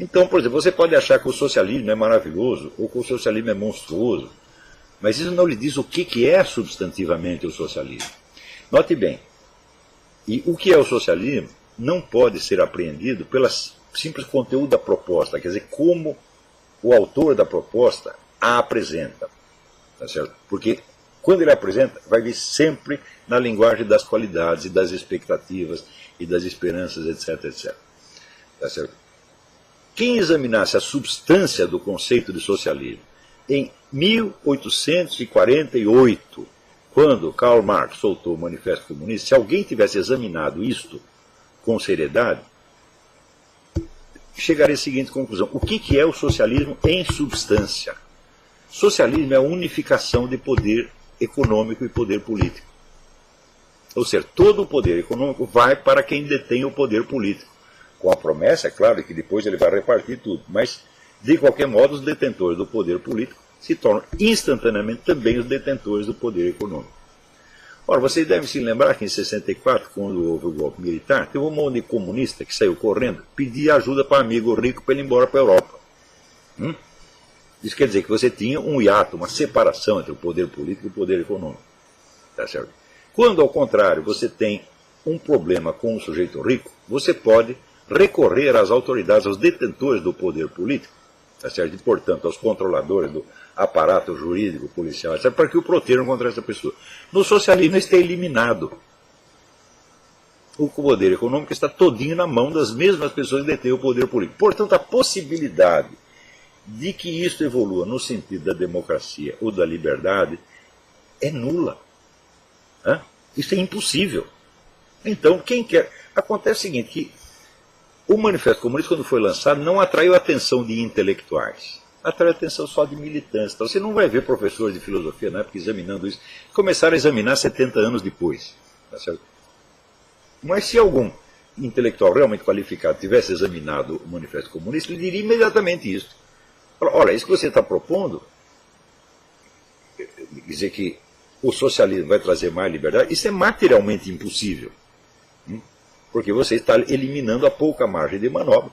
Então, por exemplo, você pode achar que o socialismo é maravilhoso ou que o socialismo é monstruoso, mas isso não lhe diz o que é substantivamente o socialismo. Note bem, e o que é o socialismo não pode ser apreendido pelo simples conteúdo da proposta, quer dizer, como o autor da proposta a apresenta. Tá certo? Porque quando ele apresenta, vai vir sempre na linguagem das qualidades e das expectativas e das esperanças, etc, etc. Tá certo? Quem examinasse a substância do conceito de socialismo em 1848, quando Karl Marx soltou o Manifesto Comunista, se alguém tivesse examinado isto com seriedade, chegaria à seguinte conclusão: o que é o socialismo em substância? Socialismo é a unificação de poder econômico e poder político. Ou seja, todo o poder econômico vai para quem detém o poder político. Com a promessa, é claro, que depois ele vai repartir tudo. Mas, de qualquer modo, os detentores do poder político se tornam instantaneamente também os detentores do poder econômico. Ora, vocês devem se lembrar que em 64, quando houve o golpe militar, teve um monte de comunista que saiu correndo, pedia ajuda para amigo rico para ele ir embora para a Europa. Isso quer dizer que você tinha um hiato, uma separação entre o poder político e o poder econômico. Tá certo? Quando, ao contrário, você tem um problema com um sujeito rico, você pode recorrer às autoridades, aos detentores do poder político, tá certo? E, portanto, aos controladores do aparato jurídico, policial, etc., para que o protejam contra essa pessoa. No socialismo, isso está eliminado. O poder econômico está todinho na mão das mesmas pessoas que detêm o poder político. Portanto, a possibilidade de que isso evolua no sentido da democracia ou da liberdade é nula. Isso é impossível. Então, quem quer... Acontece o seguinte, que o Manifesto Comunista, quando foi lançado, não atraiu a atenção de intelectuais. Atraiu a atenção só de militantes. Então, você não vai ver professores de filosofia na época examinando isso. Começaram a examinar 70 anos depois. Tá certo? Mas se algum intelectual realmente qualificado tivesse examinado o Manifesto Comunista, ele diria imediatamente isso. Olha, isso que você está propondo, dizer que o socialismo vai trazer mais liberdade, isso é materialmente impossível. Porque você está eliminando a pouca margem de manobra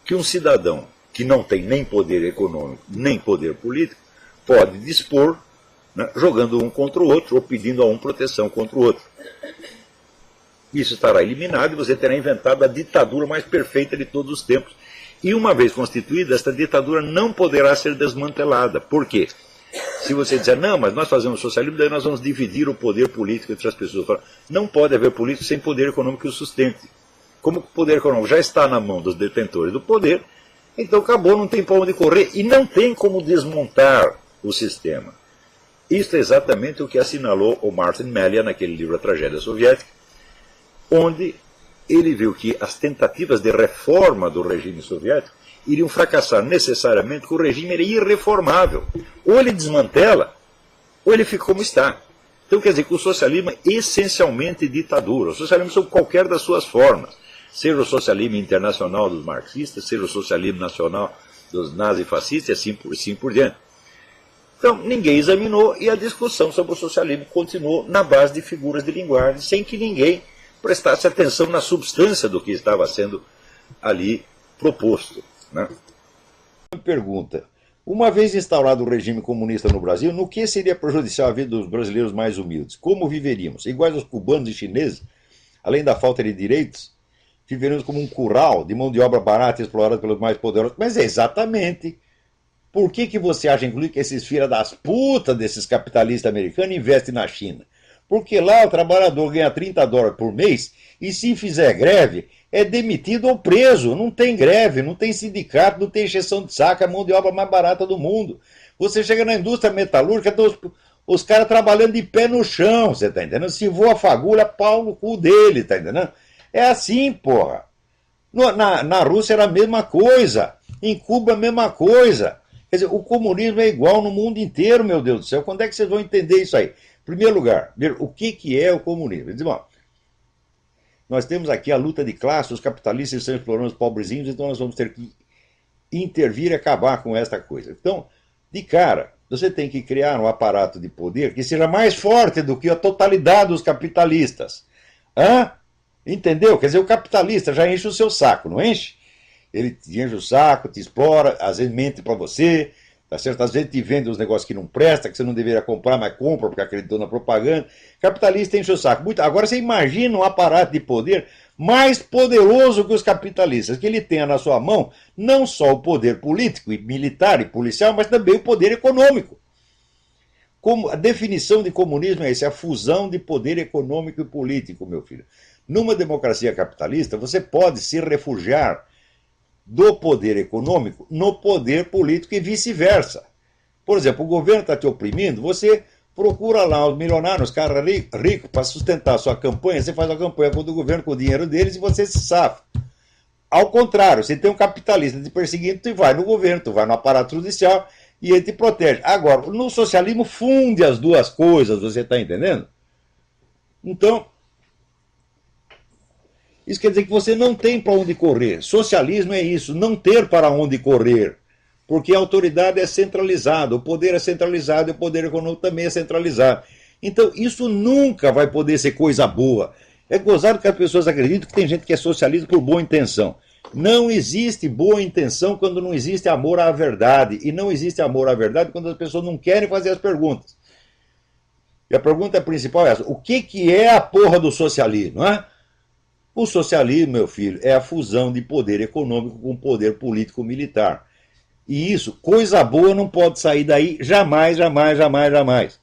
que um cidadão que não tem nem poder econômico, nem poder político, pode dispor, né, jogando um contra o outro ou pedindo a um proteção contra o outro. Isso estará eliminado e você terá inventado a ditadura mais perfeita de todos os tempos. E uma vez constituída, esta ditadura não poderá ser desmantelada. Por quê? Se você disser, não, mas nós fazemos socialismo, daí nós vamos dividir o poder político entre as pessoas. Não pode haver político sem poder econômico que o sustente. Como o poder econômico já está na mão dos detentores do poder, então acabou, não tem para onde correr e não tem como desmontar o sistema. Isso é exatamente o que assinalou o Martin Melian naquele livro A Tragédia Soviética, onde ele viu que as tentativas de reforma do regime soviético iriam fracassar necessariamente, porque o regime era irreformável. Ou ele desmantela, ou ele fica como está. Então quer dizer que o socialismo é essencialmente ditadura. O socialismo sob qualquer das suas formas. Seja o socialismo internacional dos marxistas, seja o socialismo nacional dos nazifascistas e assim por diante. Então ninguém examinou e a discussão sobre o socialismo continuou na base de figuras de linguagem, sem que ninguém prestasse atenção na substância do que estava sendo ali proposto. Né? Pergunta: uma vez instaurado o regime comunista no Brasil, no que seria prejudicial a vida dos brasileiros mais humildes? Como viveríamos? Iguais aos cubanos e chineses? Além da falta de direitos, viveríamos como um curral de mão de obra barata e explorada pelos mais poderosos? Mas é exatamente. Por que você acha, inclusive, que esses filhos das putas desses capitalistas americanos investem na China? Porque lá o trabalhador ganha $30 por mês e se fizer greve é demitido ou preso. Não tem greve, não tem sindicato, não tem encheção de saco, é a mão de obra mais barata do mundo. Você chega na indústria metalúrgica, estão os caras trabalhando de pé no chão, você tá entendendo? Se voa a fagulha, pau no cu dele, tá entendendo? É assim, porra. Na Rússia era a mesma coisa, em Cuba a mesma coisa. Quer dizer, o comunismo é igual no mundo inteiro, meu Deus do céu. Quando é que vocês vão entender isso aí? Em primeiro lugar, o que é o comunismo? Diz, bom, nós temos aqui a luta de classe, os capitalistas estão explorando os pobrezinhos, então nós vamos ter que intervir e acabar com esta coisa. Então, de cara, você tem que criar um aparato de poder que seja mais forte do que a totalidade dos capitalistas. Entendeu? Quer dizer, o capitalista já enche o seu saco, não enche? Ele te enche o saco, te explora, às vezes mente para você, tá certo? Às vezes te vende os negócios que não presta, que você não deveria comprar, mas compra porque acreditou na propaganda. Capitalista enche o saco. Agora você imagina um aparato de poder mais poderoso que os capitalistas, que ele tenha na sua mão não só o poder político, e militar e policial, mas também o poder econômico. Como a definição de comunismo é essa, é a fusão de poder econômico e político, meu filho. Numa democracia capitalista, você pode se refugiar do poder econômico no poder político e vice-versa. Por exemplo, o governo está te oprimindo, você procura lá os milionários, os caras ricos, para sustentar a sua campanha, você faz a campanha contra o governo com o dinheiro deles e você se safa. Ao contrário, você tem um capitalista te perseguindo, tu vai no governo, tu vai no aparato judicial e ele te protege. Agora, no socialismo funde as duas coisas, você está entendendo? Então, isso quer dizer que você não tem para onde correr. Socialismo é isso, não ter para onde correr. Porque a autoridade é centralizada, o poder é centralizado e o poder econômico também é centralizado. Então, isso nunca vai poder ser coisa boa. É gozado que as pessoas acreditam que tem gente que é socialista por boa intenção. Não existe boa intenção quando não existe amor à verdade. E não existe amor à verdade quando as pessoas não querem fazer as perguntas. E a pergunta principal é essa: o que é a porra do socialismo? Não é? O socialismo, meu filho, é a fusão de poder econômico com poder político-militar. E isso, coisa boa não pode sair daí jamais, jamais, jamais, jamais.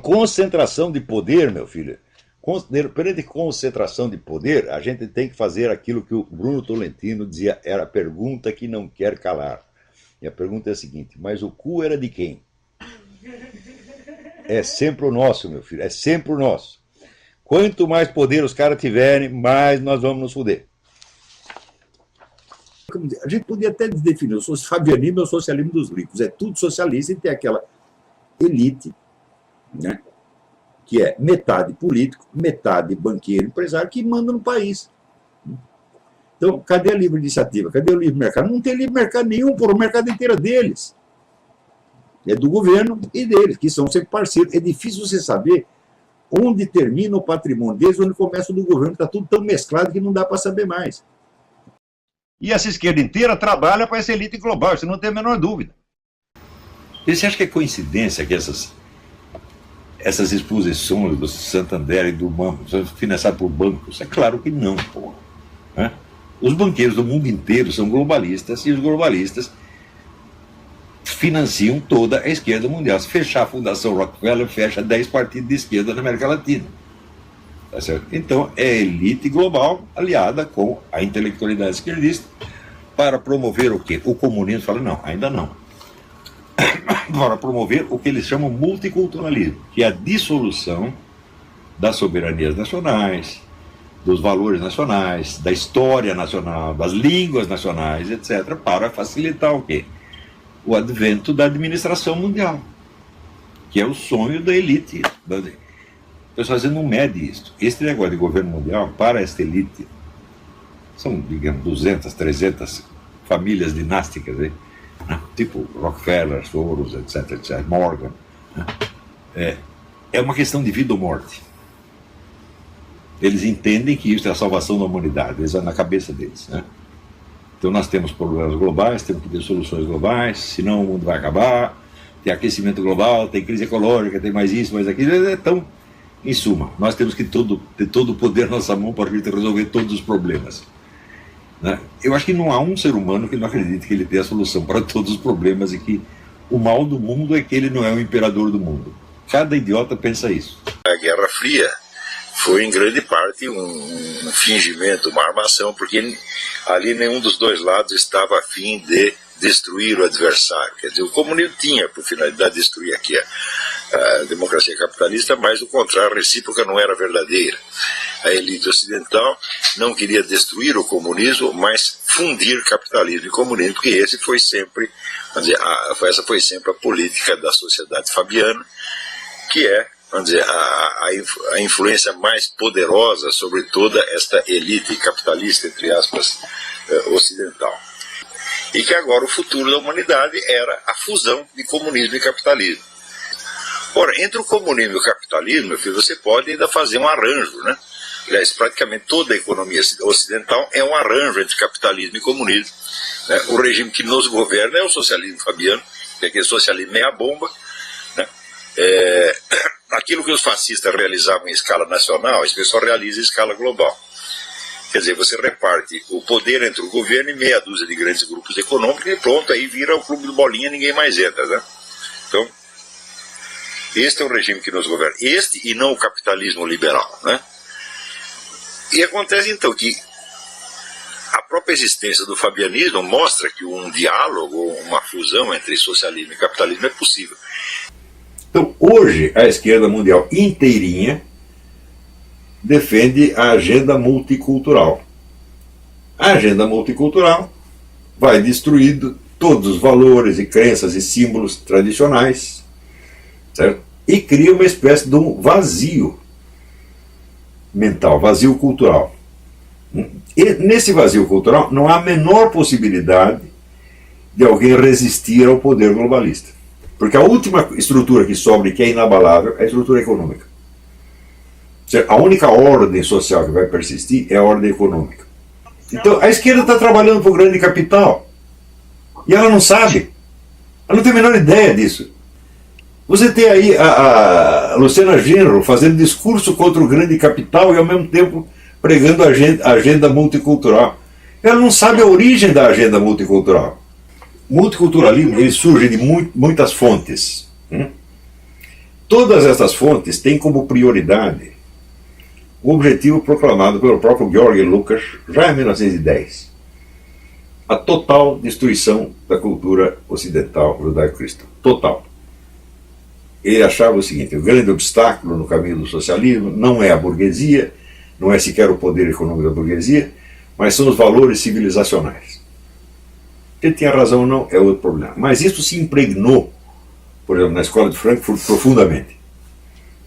Concentração de poder, meu filho. Perante concentração de poder, a gente tem que fazer aquilo que o Bruno Tolentino dizia, era a pergunta que não quer calar. E a pergunta é a seguinte: mas o cu era de quem? É sempre o nosso, meu filho, é sempre o nosso. Quanto mais poder os caras tiverem, mais nós vamos nos fuder. A gente podia até definir o fabianismo é o socialismo dos ricos. É tudo socialista e tem aquela elite, né, que é metade político, metade banqueiro, empresário, que manda no país. Então, cadê a livre iniciativa? Cadê o livre mercado? Não tem livre mercado nenhum, por o mercado inteiro é deles. É do governo e deles, que são sempre parceiros. É difícil você saber onde termina o patrimônio deles, onde começa o do governo. Está tudo tão mesclado que não dá para saber mais. E essa esquerda inteira trabalha para essa elite global, você não tem a menor dúvida. E você acha que é coincidência que essas exposições do Santander e do banco são financiadas por bancos? É claro que não, porra. Né? Os banqueiros do mundo inteiro são globalistas e os globalistas financiam toda a esquerda mundial. Se fechar a Fundação Rockefeller, fecha 10 partidos de esquerda na América Latina. Tá certo? Então, é a elite global aliada com a intelectualidade esquerdista para promover o quê? O comunismo fala, não, ainda não. Para promover o que eles chamam multiculturalismo, que é a dissolução das soberanias nacionais, dos valores nacionais, da história nacional, das línguas nacionais, etc., para facilitar o quê? O advento da administração mundial, que é o sonho da elite. O pessoal não mede isso. Este negócio de governo mundial, para esta elite, são, digamos, 200, 300 famílias dinásticas, né? Tipo Rockefeller, Soros, etc., Morgan. Né? É uma questão de vida ou morte. Eles entendem que isso é a salvação da humanidade, isso é na cabeça deles. Né? Então nós temos problemas globais, temos que ter soluções globais, senão o mundo vai acabar, tem aquecimento global, tem crise ecológica, tem mais isso, mais aquilo. Então, em suma, nós temos que ter todo o poder na nossa mão para a gente resolver todos os problemas. Né? Eu acho que não há um ser humano que não acredite que ele tem a solução para todos os problemas e que o mal do mundo é que ele não é o imperador do mundo. Cada idiota pensa isso. A Guerra Fria foi em grande parte um fingimento, uma armação, porque ali nenhum dos dois lados estava a fim de destruir o adversário. Quer dizer, o comunismo tinha por finalidade destruir aqui a democracia capitalista, mas o contrário, a recíproca não era verdadeira. A elite ocidental não queria destruir o comunismo, mas fundir capitalismo e comunismo, porque esse foi sempre, essa foi sempre a política da sociedade fabiana, que é, vamos dizer, a influência mais poderosa sobre toda esta elite capitalista, entre aspas, ocidental. E que agora o futuro da humanidade era a fusão de comunismo e capitalismo. Ora, entre o comunismo e o capitalismo, meu filho, você pode ainda fazer um arranjo, né? Aliás, praticamente toda a economia ocidental é um arranjo entre capitalismo e comunismo. Né? O regime que nos governa é o socialismo fabiano, que é aquele socialismo meia-bomba. Né? Aquilo que os fascistas realizavam em escala nacional, esse pessoal realiza em escala global. Quer dizer, você reparte o poder entre o governo e meia dúzia de grandes grupos econômicos e pronto, aí vira o clube do bolinha, ninguém mais entra. Né? Então, este é o regime que nos governa. Este e não o capitalismo liberal. Né? E acontece então que a própria existência do fabianismo mostra que um diálogo, uma fusão entre socialismo e capitalismo é possível. Então, hoje, a esquerda mundial inteirinha defende a agenda multicultural. A agenda multicultural vai destruindo todos os valores e crenças e símbolos tradicionais, certo? E cria uma espécie de um vazio mental, vazio cultural. E nesse vazio cultural não há a menor possibilidade de alguém resistir ao poder globalista. Porque a última estrutura que sobra e que é inabalável é a estrutura econômica. A única ordem social que vai persistir é a ordem econômica. Então a esquerda está trabalhando para o grande capital. E ela não sabe. Ela não tem a menor ideia disso. Você tem aí a Luciana Genro fazendo discurso contra o grande capital e ao mesmo tempo pregando a agenda multicultural. Ela não sabe a origem da agenda multicultural. O multiculturalismo ele surge de muitas fontes. Todas essas fontes têm como prioridade o objetivo proclamado pelo próprio Georg Lukács já em 1910. A total destruição da cultura ocidental judaico-cristã. Total. Ele achava o seguinte: o grande obstáculo no caminho do socialismo não é a burguesia, não é sequer o poder econômico da burguesia, mas são os valores civilizacionais. Ele tinha razão ou não, é outro problema. Mas isso se impregnou, por exemplo, na escola de Frankfurt profundamente.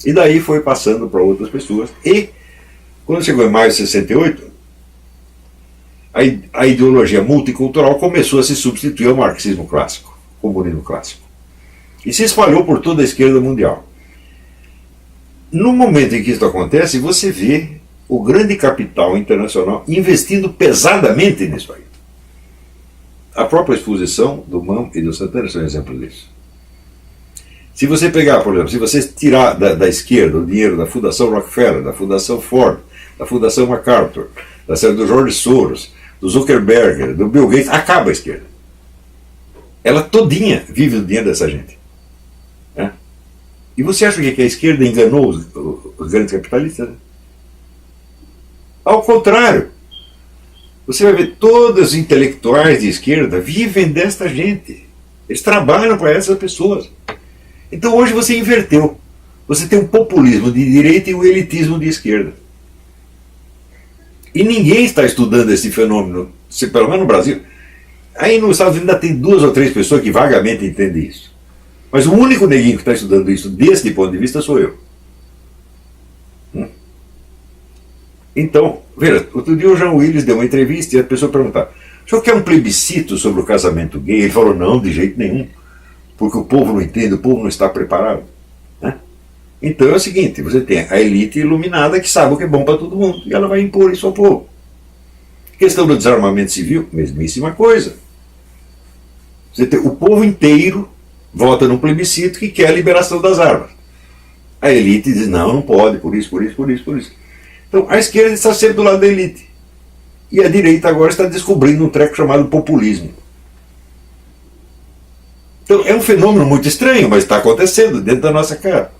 E daí foi passando para outras pessoas. E, quando chegou em maio de 68, a ideologia multicultural começou a se substituir ao marxismo clássico, comunismo clássico. E se espalhou por toda a esquerda mundial. No momento em que isso acontece, você vê o grande capital internacional investindo pesadamente nisso aí. A própria exposição do MAM e do Santana são exemplos disso. Se você pegar, por exemplo, se você tirar da esquerda o dinheiro da Fundação Rockefeller, da Fundação Ford, da Fundação MacArthur, do George Soros, do Zuckerberg, do Bill Gates, acaba a esquerda. Ela todinha vive do dinheiro dessa gente. Né? E você acha que a esquerda enganou os grandes capitalistas? Ao contrário. Você vai ver todos os intelectuais de esquerda vivem desta gente. Eles trabalham para essas pessoas. Então hoje você inverteu. Você tem um populismo de direita e um elitismo de esquerda. E ninguém está estudando esse fenômeno, pelo menos no Brasil. Aí nos Estados Unidos ainda tem 2 ou 3 pessoas que vagamente entendem isso. Mas o único neguinho que está estudando isso desse ponto de vista sou eu. Então, veja, outro dia o Jean Willis deu uma entrevista e a pessoa perguntava: o senhor quer um plebiscito sobre o casamento gay? Ele falou: não, de jeito nenhum. Porque o povo não entende, o povo não está preparado. Né? Então é o seguinte: você tem a elite iluminada que sabe o que é bom para todo mundo e ela vai impor isso ao povo. Questão do desarmamento civil, mesmíssima coisa. Você tem o povo inteiro vota num plebiscito que quer a liberação das armas. A elite diz: não, não pode, por isso, por isso, por isso, por isso. Então a esquerda está sempre do lado da elite. E a direita agora está descobrindo um treco chamado populismo. Então é um fenômeno muito estranho, mas está acontecendo dentro da nossa cara.